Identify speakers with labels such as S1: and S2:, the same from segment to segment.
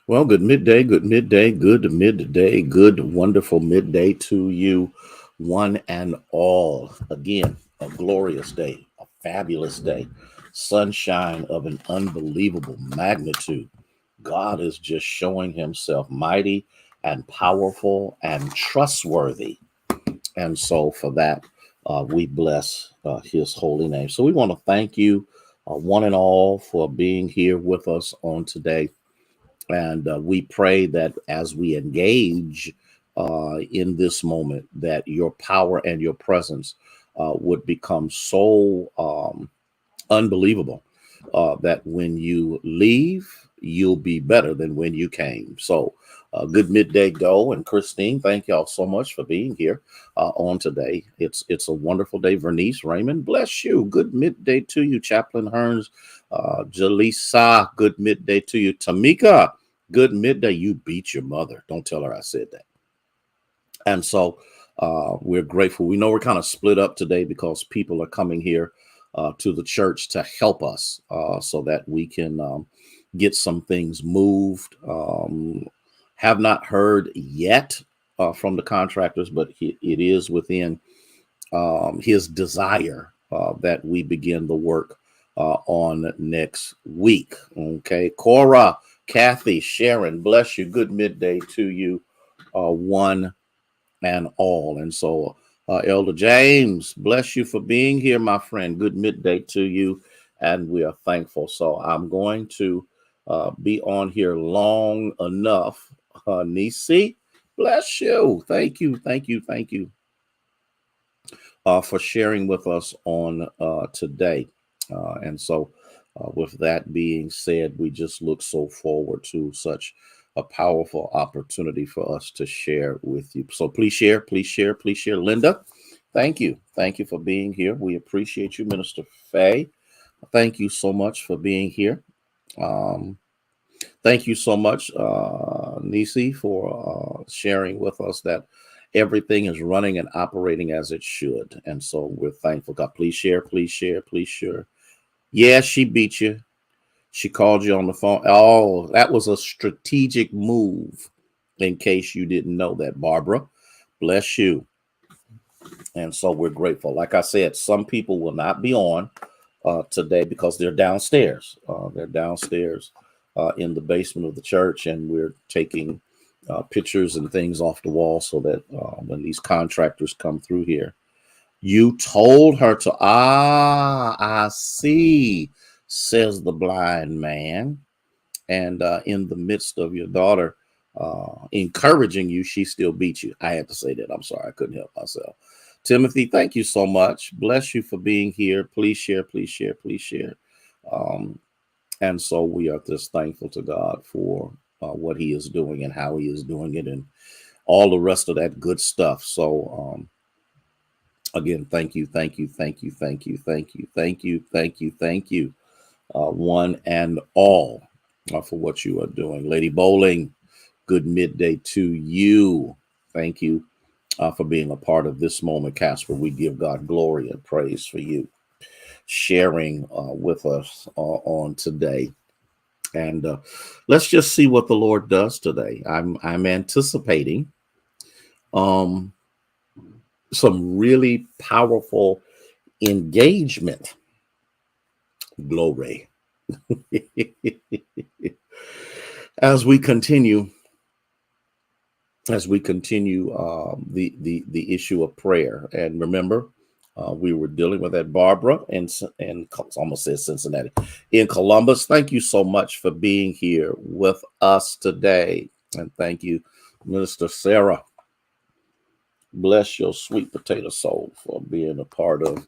S1: Well, good midday, good midday, good midday, good wonderful midday to you, one and all. Again, a glorious day, a fabulous day, sunshine of an unbelievable magnitude. God is just showing himself mighty and powerful and trustworthy. And so, for that, we bless his holy name. So, we want to thank you, one and all, for being here with us on today. And we pray that as we engage in this moment, that your power and your presence would become so unbelievable that when you leave, you'll be better than when you came. So, good midday, Go and Christine. Thank y'all so much for being here on today. It's a wonderful day. Vernice Raymond, bless you. Good midday to you, Chaplain Hearns. Jalisa, good midday to you. Tamika, good midday. You beat your mother. Don't tell her I said that. And so we're grateful. We know we're kind of split up today because people are coming here to the church to help us so that we can get some things moved. Have not heard yet from the contractors, but it is within his desire that we begin the work on next week. Okay. Cora, Kathy, Sharon, bless you. Good midday to you, one and all. And so, Elder James, bless you for being here, my friend. Good midday to you. And we are thankful. So, I'm going to be on here long enough. Nisi, bless you. Thank you. Thank you. Thank you for sharing with us on today. And so, with that being said, we just look so forward to such a powerful opportunity for us to share with you. So please share, please share, please share. Linda, thank you. Thank you for being here. We appreciate you, Minister Faye. Thank you so much for being here. Um, Thank you so much, Nisi, for sharing with us that everything is running and operating as it should. And so we're thankful. God, please share, please share, please share. Yeah, she beat you. She called you on the phone. Oh, that was a strategic move, in case you didn't know that, Barbara. Bless you. And so we're grateful. Like I said, some people will not be on today because they're downstairs. They're downstairs in the basement of the church, and we're taking pictures and things off the wall so that when these contractors come through here, you told her to, I see, says the blind man. And in the midst of your daughter encouraging you, she still beat you. I had to say that. I'm sorry. I couldn't help myself. Timothy, thank you so much. Bless you for being here. Please share, please share, please share. Um, and so we are just thankful to God for what he is doing and how he is doing it and all the rest of that good stuff. So, again, thank you, thank you, thank you, thank you, thank you, thank you, thank you, thank you, one and all, for what you are doing. Lady Bowling, good midday to you. Thank you for being a part of this moment, Casper. We give God glory and praise for you sharing with us on today. And let's just see what the Lord does today. I'm anticipating um, some really powerful engagement. Glory. as we continue as we continue the issue of prayer. And remember, we were dealing with that Barbara and almost said Cincinnati, in Columbus. Thank you so much for being here with us today, and thank you, Minister Sarah. Bless your sweet potato soul for being a part of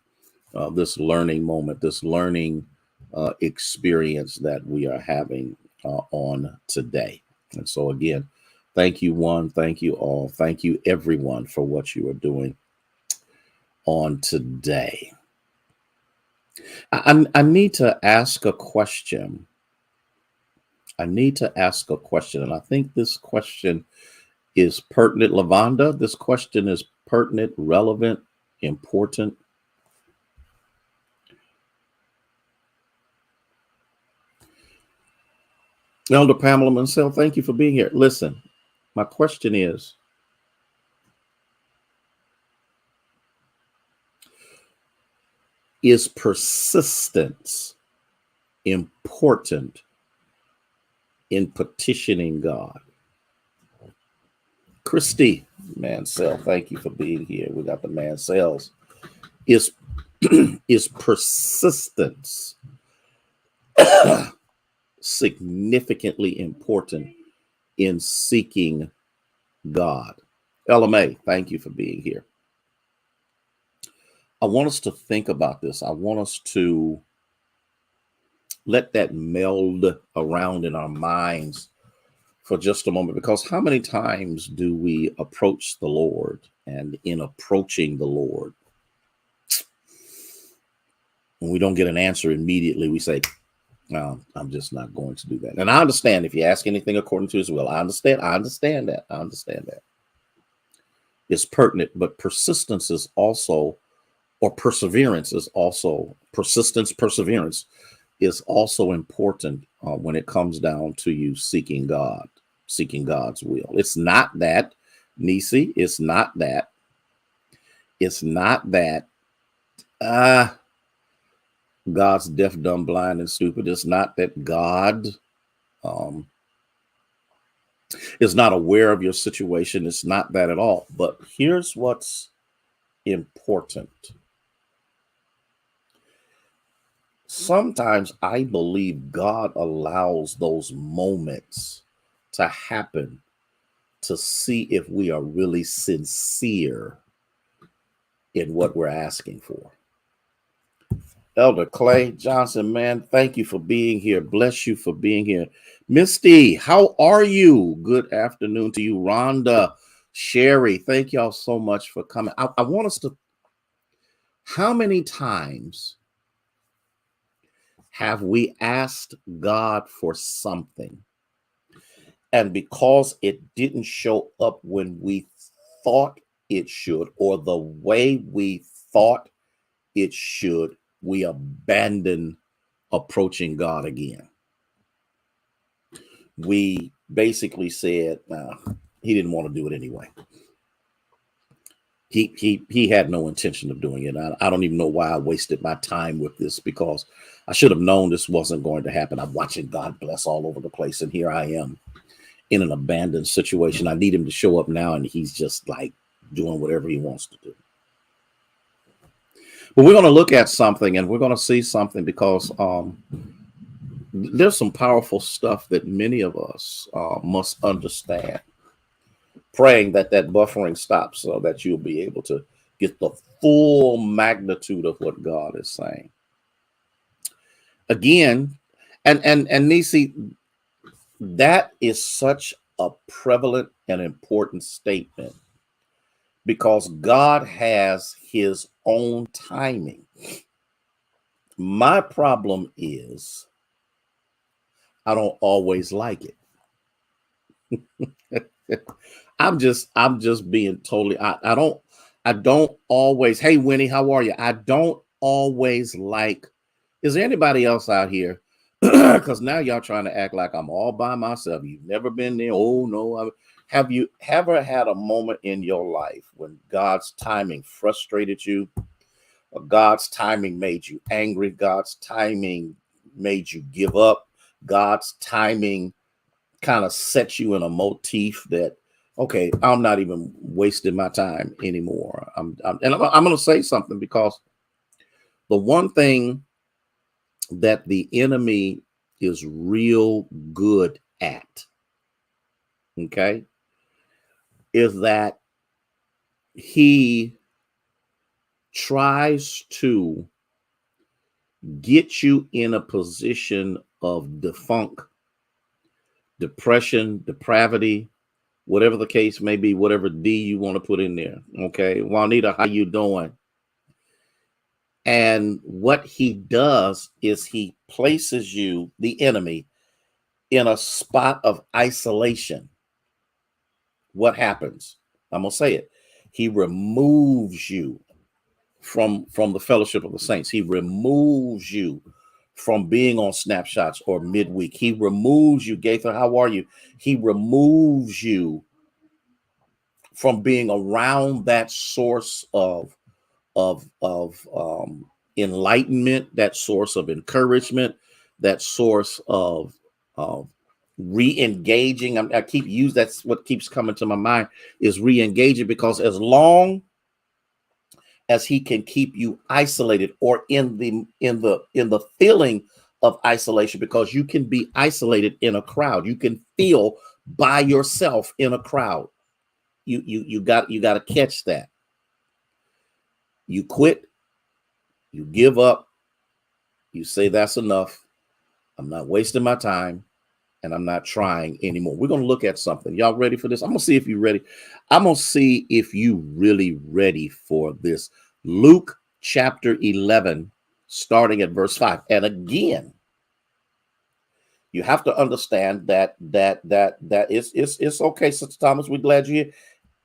S1: this learning moment, this learning experience that we are having on today. And so, again, thank you, one. Thank you, all. Thank you, everyone, for what you are doing on today. I need to ask a question. I need to ask a question. And I think this question is pertinent. Lavonda, this question is pertinent, relevant, important. Elder Pamela Mansell, thank you for being here. Listen, my question is persistence important in petitioning God? Christy Mansell, thank you for being here. We got the Mansells. Is is persistence significantly important in seeking God? LMA, thank you for being here. I want us to think about this. I want us to let that meld around in our minds for just a moment, because how many times do we approach the Lord, and in approaching the Lord, when we don't get an answer immediately, we say, no, I'm just not going to do that. And I understand if you ask anything according to his will, I understand that. It's pertinent, but persistence is also, or perseverance is also, perseverance is also important when it comes down to you seeking God, seeking God's will. It's not that, Nisi, it's not that God's deaf, dumb, blind, and stupid. It's not that God is not aware of your situation. It's not that at all. But here's what's important. Sometimes I believe God allows those moments to happen to see if we are really sincere in what we're asking for. Elder Clay Johnson, man, thank you for being here. Bless you for being here. Misty, how are you? Good afternoon to you. Rhonda, Sherry, thank y'all so much for coming. I want us to, how many times have we asked God for something, and because it didn't show up when we thought it should, or the way we thought it should, we abandon approaching God again? We basically said, he didn't want to do it anyway. He had no intention of doing it. I don't even know why I wasted my time with this, because I should have known this wasn't going to happen. I'm watching God bless all over the place, and here I am in an abandoned situation. I need him to show up now, and he's just like doing whatever he wants to do. But we're going to look at something, and we're going to see something, because there's some powerful stuff that many of us must understand. Praying that buffering stops so that you'll be able to get the full magnitude of what God is saying. Again, and Nisi, that is such a prevalent and important statement, because God has his own timing. My problem is I don't always like it. I'm just being totally, I don't always, hey Winnie, how are you? I don't always like, is there anybody else out here? Because now y'all trying to act like I'm all by myself. You've never been there. Oh no. Have you ever had a moment in your life when God's timing frustrated you, or God's timing made you angry? God's timing made you give up? God's timing kind of set you in a motif that, okay, I'm not even wasting my time anymore. I'm going to say something, because the one thing that the enemy is real good at, okay, is that he tries to get you in a position of defunk, depression, depravity, whatever the case may be, whatever D you want to put in there. Okay. Juanita, how you doing? And what he does is he places you, the enemy, in a spot of isolation. What happens? I'm going to say it. He removes you from the fellowship of the saints. He removes you from being on Snapshots or midweek. He removes you. Gaither, how are you? He removes you from being around that source of enlightenment, that source of encouragement, that source of re-engaging. I keep using, that's what keeps coming to my mind, is re-engaging, because as long as he can keep you isolated or in the feeling of isolation, because you can be isolated in a crowd, you can feel by yourself in a crowd. You got to catch that. You quit, you give up, you say that's enough. I'm not wasting my time, and I'm not trying anymore. We're going to look at something. Y'all ready for this? I'm going to see if you're ready. I'm going to see if you really ready for this. Luke chapter 11, starting at verse 5. And again, you have to understand that it's okay, Sister Thomas. We're glad you're here.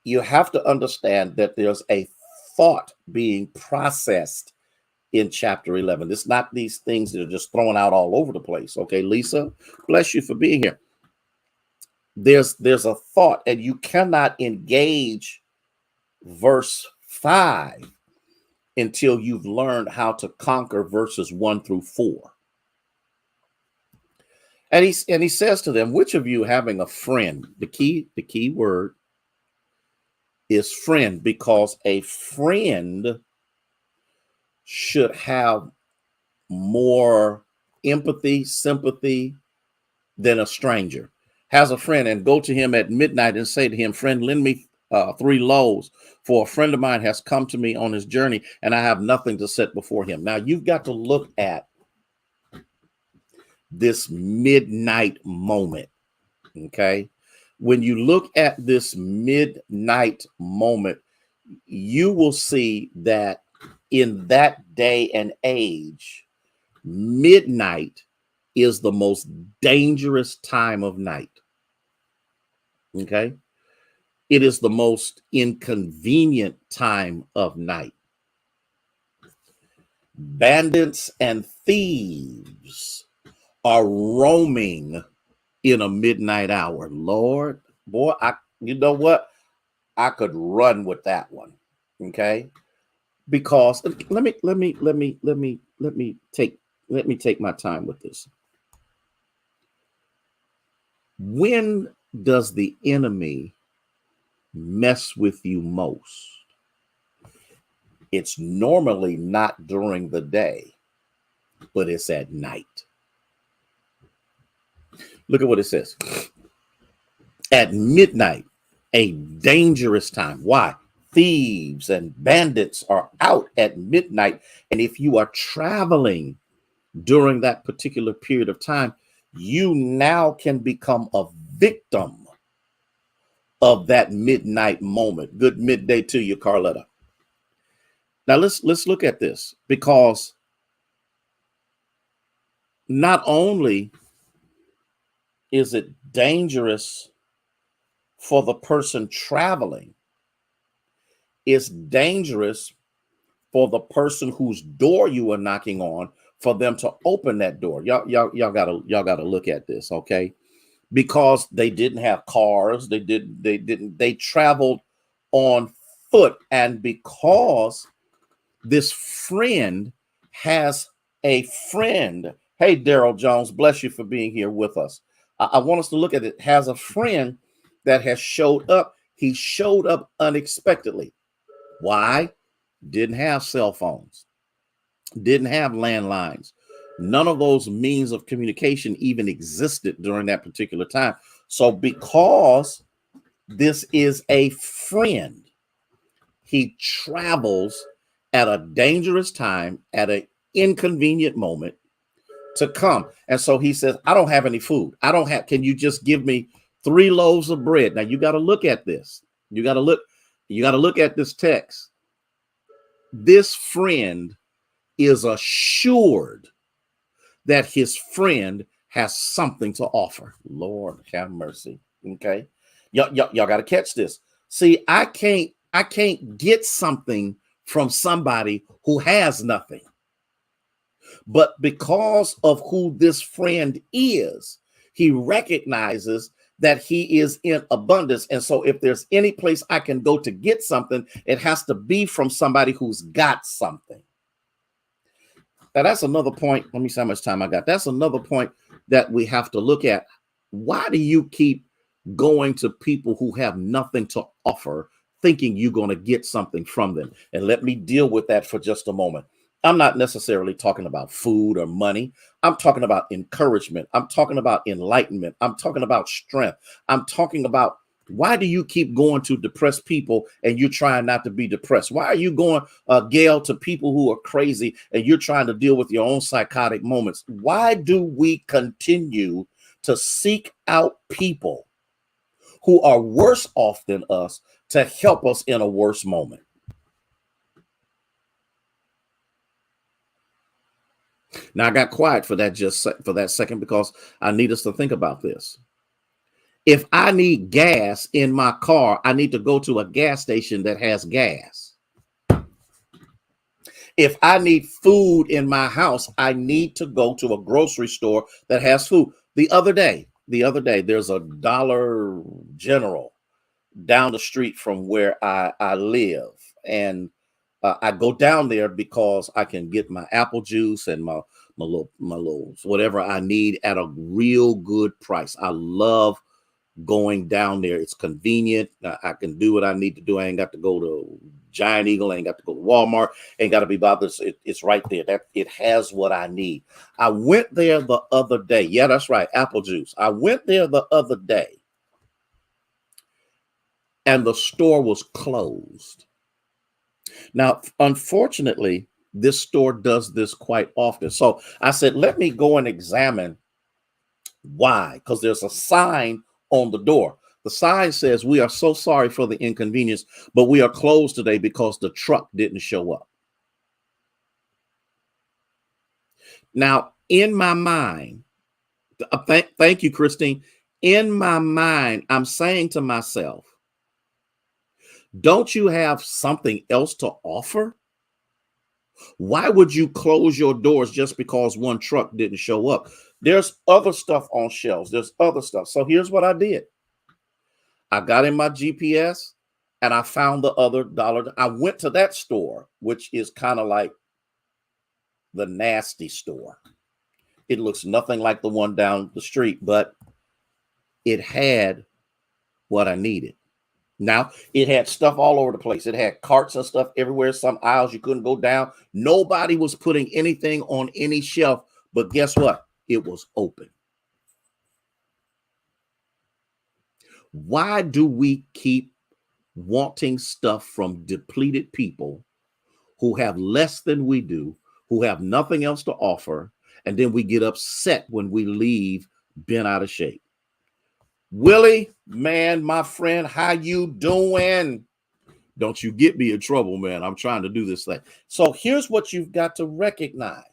S1: You have to understand that there's a thought being processed in chapter 11. It's not these things that are just thrown out all over the place. Okay, Lisa, bless you for being here. There's a thought, and you cannot engage verse 5 until you've learned how to conquer verses 1 through 4. And he says to them, which of you having a friend, the key word is friend, because a friend should have more empathy, sympathy than a stranger. Has a friend and go to him at midnight and say to him, friend, lend me 3 loaves, for a friend of mine has come to me on his journey and I have nothing to set before him. Now you've got to look at this midnight moment. Okay. When you look at this midnight moment, you will see that in that day and age, midnight is the most dangerous time of night. Okay. It is the most inconvenient time of night. Bandits and thieves are roaming in a midnight hour. Lord, boy, you know what? I could run with that one. Okay. Because let me take my time with this. When does the enemy mess with you most? It's normally not during the day, but it's at night. Look at what it says. At midnight, a dangerous time. Why? Thieves and bandits are out at midnight. And if you are traveling during that particular period of time, you now can become a victim of that midnight moment. Good midday to you, Carletta. Now let's look at this, because not only is it dangerous for the person traveling, it's dangerous for the person whose door you are knocking on, for them to open that door. Y'all gotta look at this, okay? Because they didn't have cars, they traveled on foot, and because this friend has a friend. Hey, Daryl Jones, bless you for being here with us. I want us to look at it. Has a friend that has showed up. He showed up unexpectedly. Why? Didn't have cell phones, didn't have landlines. None of those means of communication even existed during that particular time. So because this is a friend, he travels at a dangerous time, at an inconvenient moment to come. And so he says, I don't have any food. Can you just give me 3 loaves of bread? Now you got to look at this. You got to look at this text. This friend is assured that his friend has something to offer. Lord have mercy. Okay. Y'all got to catch this. See, I can't get something from somebody who has nothing. But because of who this friend is, he recognizes that he is in abundance. And so if there's any place I can go to get something, it has to be from somebody who's got something. Now, that's another point. Let me see how much time I got. That's another point that we have to look at. Why do you keep going to people who have nothing to offer, thinking you're going to get something from them? And let me deal with that for just a moment. I'm not necessarily talking about food or money. I'm talking about encouragement. I'm talking about enlightenment. I'm talking about strength. I'm talking about, why do you keep going to depressed people and you're trying not to be depressed? Why are you going, Gail, to people who are crazy and you're trying to deal with your own psychotic moments? Why do we continue to seek out people who are worse off than us to help us in a worse moment? Now, I got quiet for that second because I need us to think about this. If I need gas in my car, I need to go to a gas station that has gas. If I need food in my house, I need to go to a grocery store that has food. The other day, there's a Dollar General down the street from where I live. And I go down there because I can get my apple juice and my little whatever I need at a real good price. I love going down there. It's convenient. I can do what I need to do. I ain't got to go to Giant Eagle. I ain't got to go to Walmart. Ain't got to be bothered. It's right there. That it has what I need. I went there the other day. Yeah, that's right. Apple juice. I went there the other day and the store was closed. Now, unfortunately, this store does this quite often. So I said, let me go and examine why, because there's a sign on the door. The sign says, "We are so sorry for the inconvenience, but we are closed today because the truck didn't show up." Now, in my mind, thank you, Christine. In my mind, I'm saying to myself, don't you have something else to offer? Why would you close your doors just because one truck didn't show up? There's other stuff on shelves. There's other stuff. So here's what I did. I got in my GPS and I found the other dollar. I went to that store, which is kind of like the nasty store. It looks nothing like the one down the street, but it had what I needed. Now, it had stuff all over the place. It had carts and stuff everywhere, some aisles you couldn't go down. Nobody was putting anything on any shelf, but guess what? It was open. Why do we keep wanting stuff from depleted people who have less than we do, who have nothing else to offer, and then we get upset when we leave bent out of shape? Willie, man, my friend, how you doing? Don't you get me in trouble, man. I'm trying to do this thing. So here's what you've got to recognize.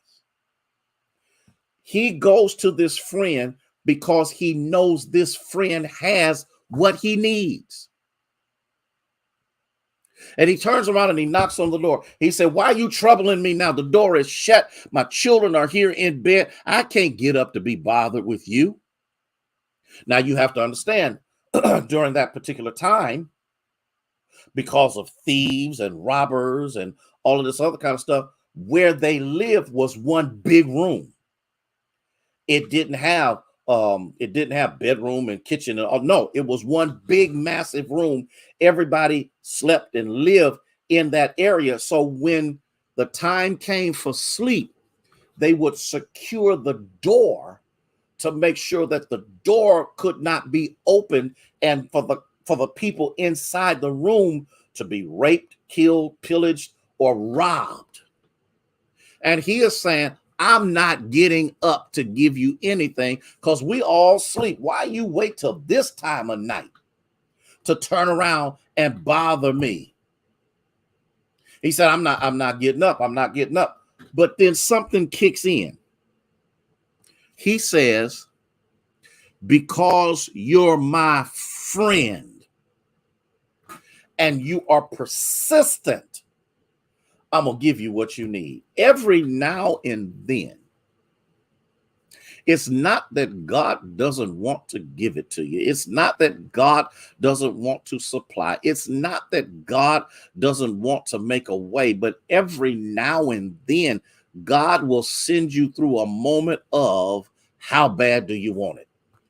S1: He goes to this friend because he knows this friend has what he needs. And he turns around and he knocks on the door. He said, "Why are you troubling me now? The door is shut. My children are here in bed. I can't get up to be bothered with you." Now, you have to understand, during that particular time, because of thieves and robbers and all of this other kind of stuff, where they lived was one big room. It didn't have bedroom and kitchen and no, it was one big massive room. Everybody slept and lived in that area. So when the time came for sleep, they would secure the door to make sure that the door could not be opened, and for the people inside the room to be raped, killed, pillaged, or robbed. And he is saying, I'm not getting up to give you anything because we all sleep. Why you wait till this time of night to turn around and bother me? He said, I'm not getting up. I'm not getting up. But then something kicks in. He says, because you're my friend and you are persistent I'm going to give you what you need. Every now and then. It's not that God doesn't want to give it to you. It's not that God doesn't want to supply. It's not that God doesn't want to make a way, but every now and then, God will send you through a moment of how bad do you want it?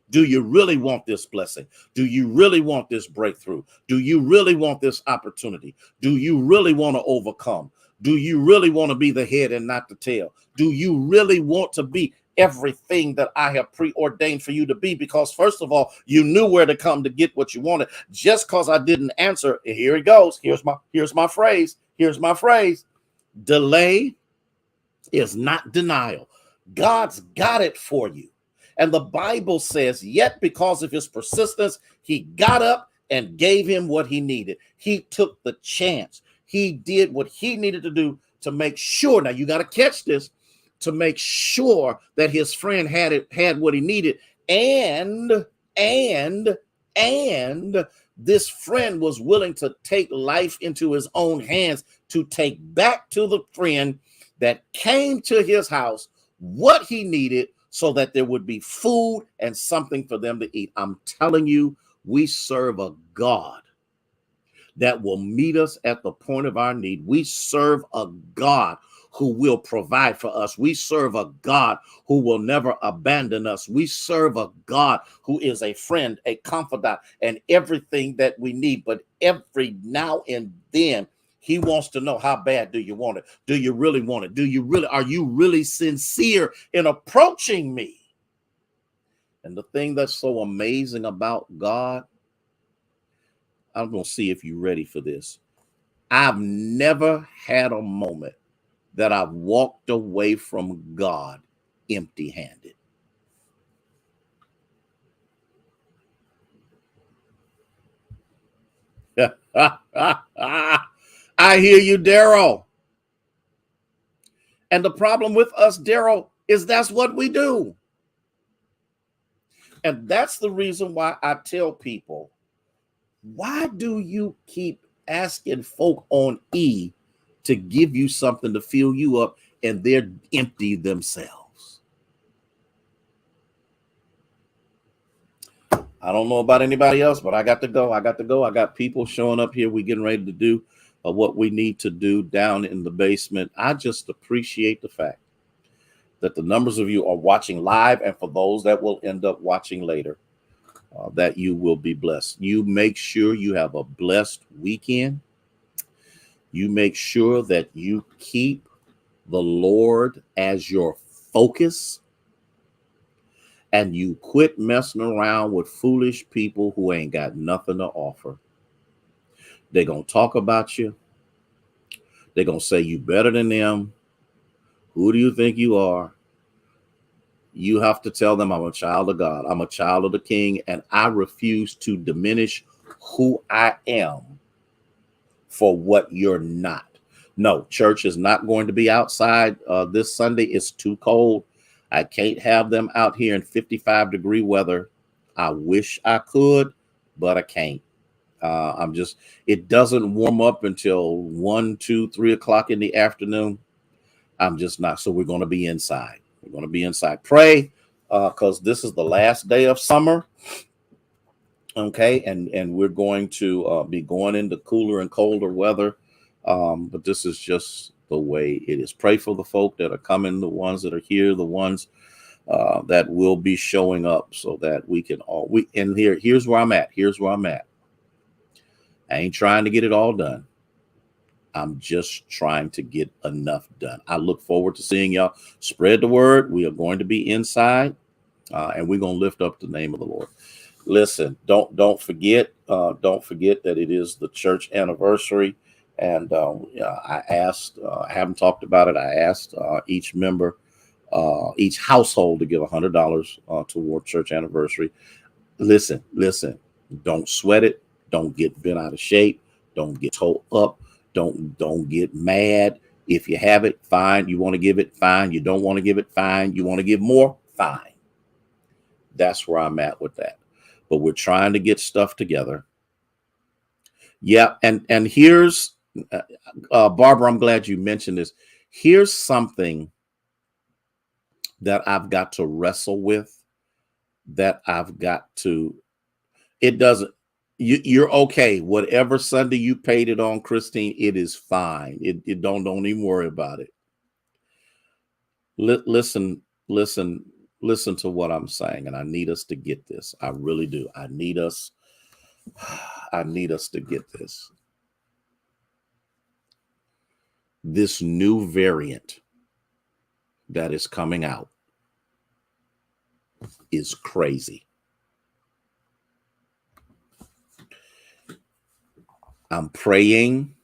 S1: Do you really want this blessing? Do you really want this breakthrough? Do you really want this opportunity? Do you really want to overcome? Do you really want to be the head and not the tail? Do you really want to be everything that I have preordained for you to be? Because first of all, you knew where to come to get what you wanted. Just because I didn't answer, here it goes. Here's my phrase. Here's my phrase. Delay is not denial. God's got it for you. And the Bible says, yet because of his persistence, he got up and gave him what he needed. He took the chance. He did what he needed to do to make sure. Now you got to catch this, to make sure that his friend had what he needed. And this friend was willing to take life into his own hands to take back to the friend that came to his house what he needed so that there would be food and something for them to eat. I'm telling you, we serve a God that will meet us at the point of our need. We serve a God who will provide for us. We serve a God who will never abandon us. We serve a God who is a friend, a confidant, and everything that we need. But every now and then, he wants to know, how bad do you want it? Do you really want it? Are you really sincere in approaching me? And the thing that's so amazing about God, I'm going to see if you're ready for this. I've never had a moment that I've walked away from God empty-handed. I hear you, Daryl. And the problem with us, Daryl, is that's what we do. And that's the reason why I tell people, why do you keep asking folk on E to give you something to fill you up and they're empty themselves? I don't know about anybody else, but I got to go. I got people showing up here. We're getting ready to do what we need to do down in the basement. I just appreciate the fact that the numbers of you are watching live, and for those that will end up watching later, that you will be blessed. You make sure you have a blessed weekend. You make sure that you keep the Lord as your focus, and you quit messing around with foolish people who ain't got nothing to offer. They're going to talk about you. They're going to say you better than them. Who do you think you are? You have to tell them, I'm a child of God. I'm a child of the King, and I refuse to diminish who I am for what you're not. No, church is not going to be outside this Sunday. It's too cold. I can't have them out here in 55-degree weather. I wish I could, but I can't. It doesn't warm up until 1, 2, 3 o'clock in the afternoon. I'm just not. So we're going to be inside. We're going to be inside. Pray, because this is the last day of summer. Okay. And we're going to be going into cooler and colder weather. But this is just the way it is. Pray for the folk that are coming, the ones that are here, the ones that will be showing up, so that we can here's where I'm at. I ain't trying to get it all done. I'm just trying to get enough done. I look forward to seeing y'all. Spread the word. We are going to be inside, and we're going to lift up the name of the Lord. Listen, don't forget that it is the church anniversary. And I haven't talked about it. I asked each member, each household, to give $100 toward church anniversary. Listen, don't sweat it. Don't get bent out of shape. Don't get towed up. Don't get mad. If you have it, fine. You want to give it, fine. You don't want to give it, fine. You want to give more, fine. That's where I'm at with that. But we're trying to get stuff together. Yeah, and here's Barbara, I'm glad you mentioned this. Here's something that I've got to wrestle with, that I've got to, it doesn't, you're okay. Whatever Sunday you paid it on, Christine, it is fine. It don't even worry about it. Listen, listen to what I'm saying. And I need us to get this. I really do. I need us to get this. This new variant that is coming out is crazy. I'm praying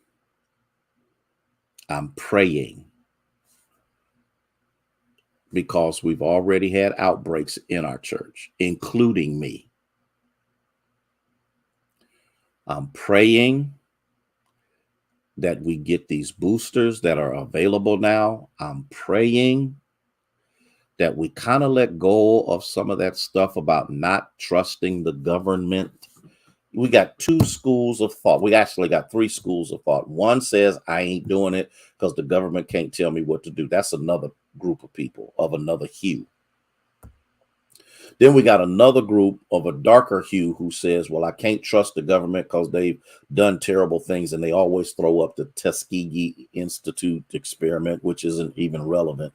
S1: because we've already had outbreaks in our church, including me. I'm praying that we get these boosters that are available now. I'm praying that we kind of let go of some of that stuff about not trusting the government. We got two schools of thought. We actually got three schools of thought. One says I ain't doing it because the government can't tell me what to do. That's another group of people of another hue. Then we got another group of a darker hue who says, well, I can't trust the government because they've done terrible things, and they always throw up the Tuskegee Institute experiment, which isn't even relevant.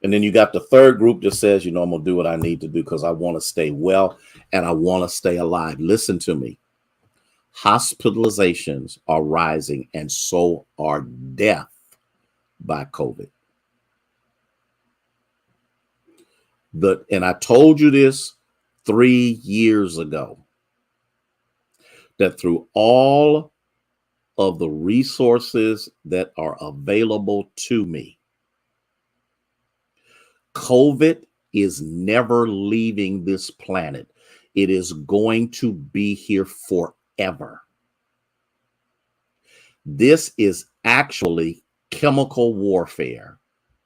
S1: And then you got the third group that says, I'm going to do what I need to do because I want to stay well and I want to stay alive. Listen to me. Hospitalizations are rising, and so are death by COVID. And I told you this 3 years ago, that through all of the resources that are available to me, COVID is never leaving this planet. It is going to be here forever. This is actually chemical warfare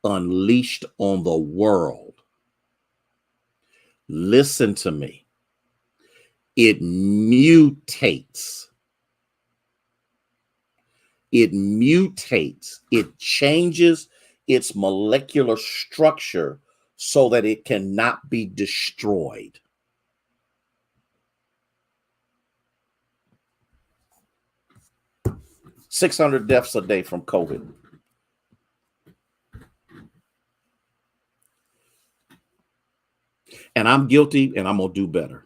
S1: unleashed on the world. Listen to me. It mutates. It changes its molecular structure so that it cannot be destroyed. $600 deaths a day from COVID. And I'm guilty, and I'm going to do better.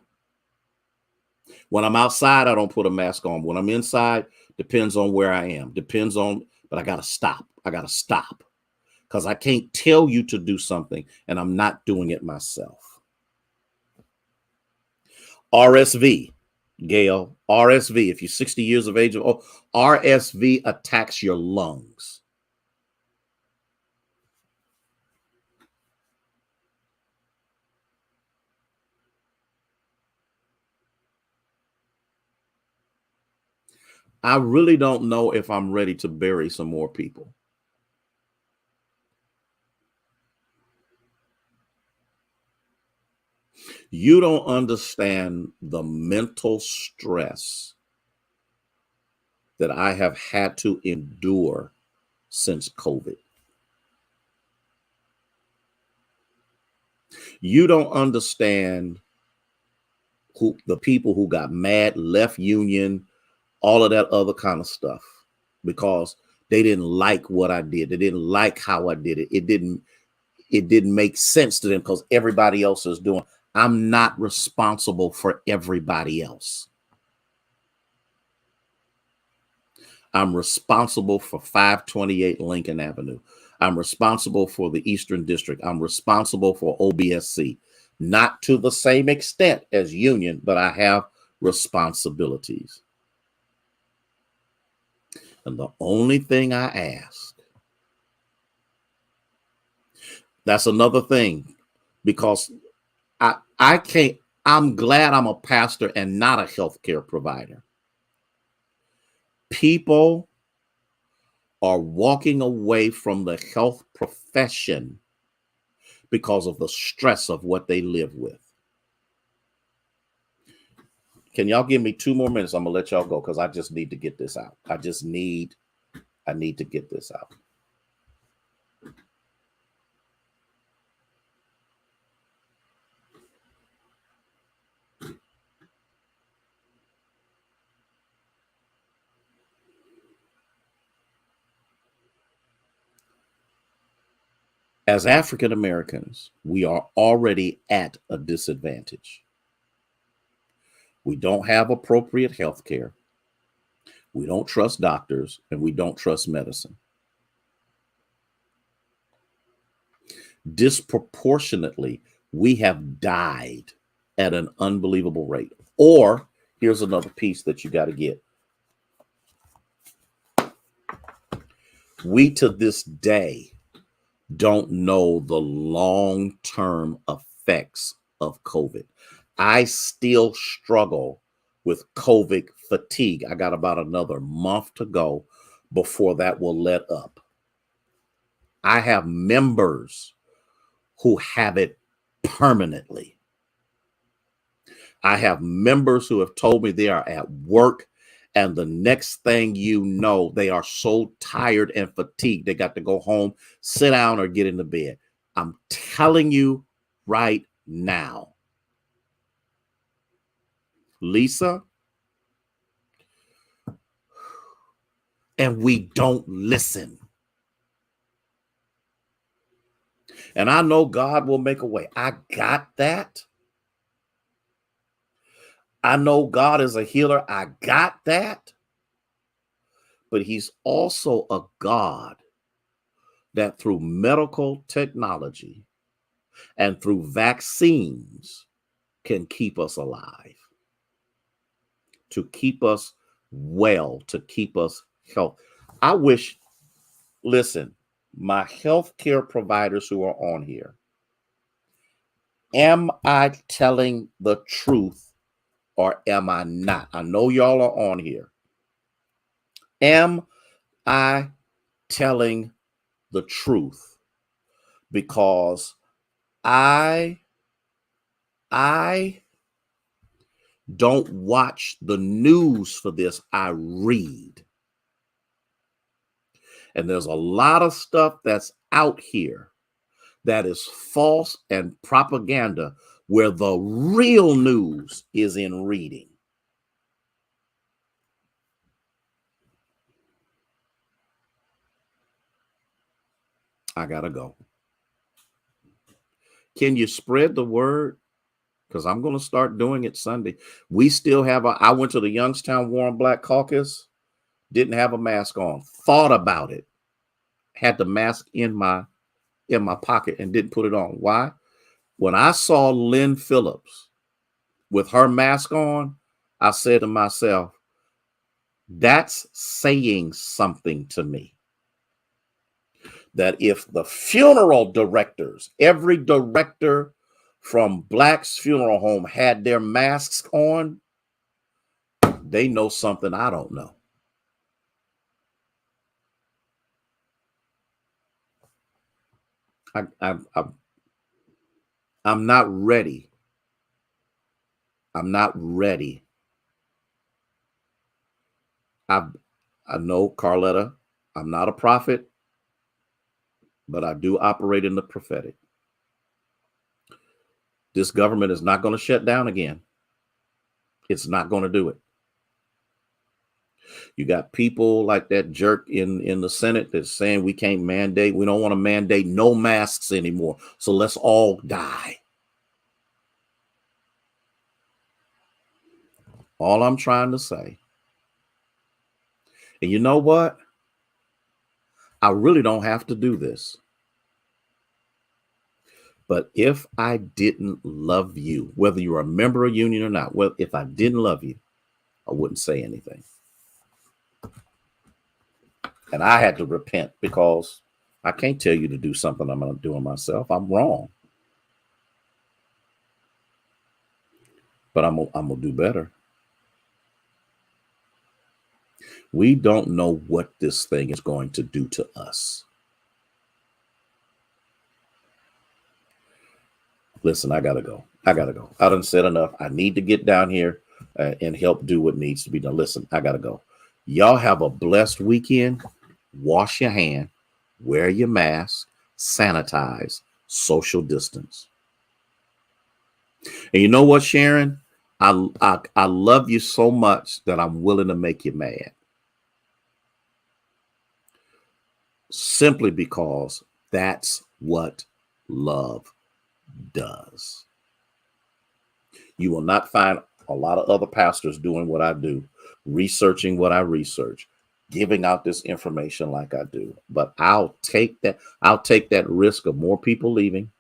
S1: When I'm outside, I don't put a mask on. When I'm inside, depends on where I am. But I got to stop. Because I can't tell you to do something, and I'm not doing it myself. RSV, Gail, RSV, if you're 60 years of age, RSV attacks your lungs. I really don't know if I'm ready to bury some more people. You don't understand the mental stress that I have had to endure since COVID. You don't understand the people who got mad, left union, all of that other kind of stuff, because they didn't like what I did. They didn't like how I did it. It didn't make sense to them because everybody else is doing. I'm not responsible for everybody else. I'm responsible for 528 Lincoln Avenue. I'm responsible for the Eastern District. I'm responsible for OBSC. Not to the same extent as union, but I have responsibilities. And the only thing I ask, that's another thing, because I can't, I'm glad I'm a pastor and not a healthcare provider. People are walking away from the health profession because of the stress of what they live with. Can y'all give me 2 more minutes? I'm gonna let y'all go because I just need to get this out. I need to get this out. As African Americans, we are already at a disadvantage. We don't have appropriate health care. We don't trust doctors, and we don't trust medicine. Disproportionately, we have died at an unbelievable rate. Or here's another piece that you got to get. We to this day don't know the long-term effects of COVID. I still struggle with COVID fatigue. I got about another month to go before that will let up. I have members who have it permanently. I have members who have told me they are at work, and the next thing you know, they are so tired and fatigued, they got to go home, sit down, or get into bed. I'm telling you right now, Lisa, and we don't listen. And I know God will make a way. I got that. I know God is a healer. I got that. But he's also a God that through medical technology and through vaccines can keep us alive, to keep us well, to keep us healthy. I wish, listen, my healthcare providers who are on here, am I telling the truth or am I not? I know y'all are on here. Am I telling the truth? Because I don't watch the news for this. I read. And there's a lot of stuff that's out here that is false and propaganda, where the real news is in reading. I gotta go. Can you spread the word? Because I'm going to start doing it Sunday. We still have I went to the Youngstown Warren Black Caucus, didn't have a mask on, thought about it, had the mask in my pocket and didn't put it on. Why? When I saw Lynn Phillips with her mask on, I said to myself, that's saying something to me. That if the funeral directors, every director from Black's Funeral Home had their masks on, they know something I don't know. I'm not ready. I'm not ready. I know, Carletta, I'm not a prophet, but I do operate in the prophetic. This government is not going to shut down again. It's not going to do it. You got people like that jerk in the Senate that's saying we can't mandate. We don't want to mandate no masks anymore. So let's all die. All I'm trying to say, and you know what? I really don't have to do this. But if I didn't love you, whether you're a member of a union or not, well, if I didn't love you, I wouldn't say anything. And I had to repent because I can't tell you to do something I'm not doing myself. I'm wrong. But I'm going to do better. We don't know what this thing is going to do to us. Listen, I got to go. I done said enough. I need to get down here and help do what needs to be done. Listen, I got to go. Y'all have a blessed weekend. Wash your hand, wear your mask, sanitize, social distance. And you know what, Sharon? I love you so much that I'm willing to make you mad. Simply because that's what love does. You will not find a lot of other pastors doing what I do, researching what I research, giving out this information like I do. But I'll take that risk of more people leaving.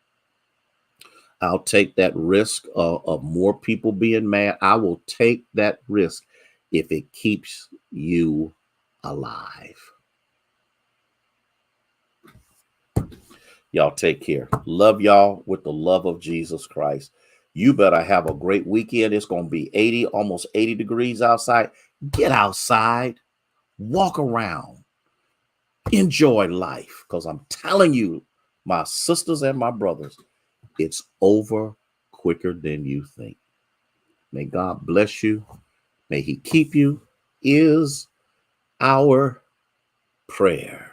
S1: I'll take that risk of more people being mad. I will take that risk if it keeps you alive. Y'all take care. Love y'all with the love of Jesus Christ. You better have a great weekend. It's going to be 80, almost 80 degrees outside. Get outside, walk around, enjoy life. Because I'm telling you, my sisters and my brothers, it's over quicker than you think. May God bless you. May he keep you is our prayer.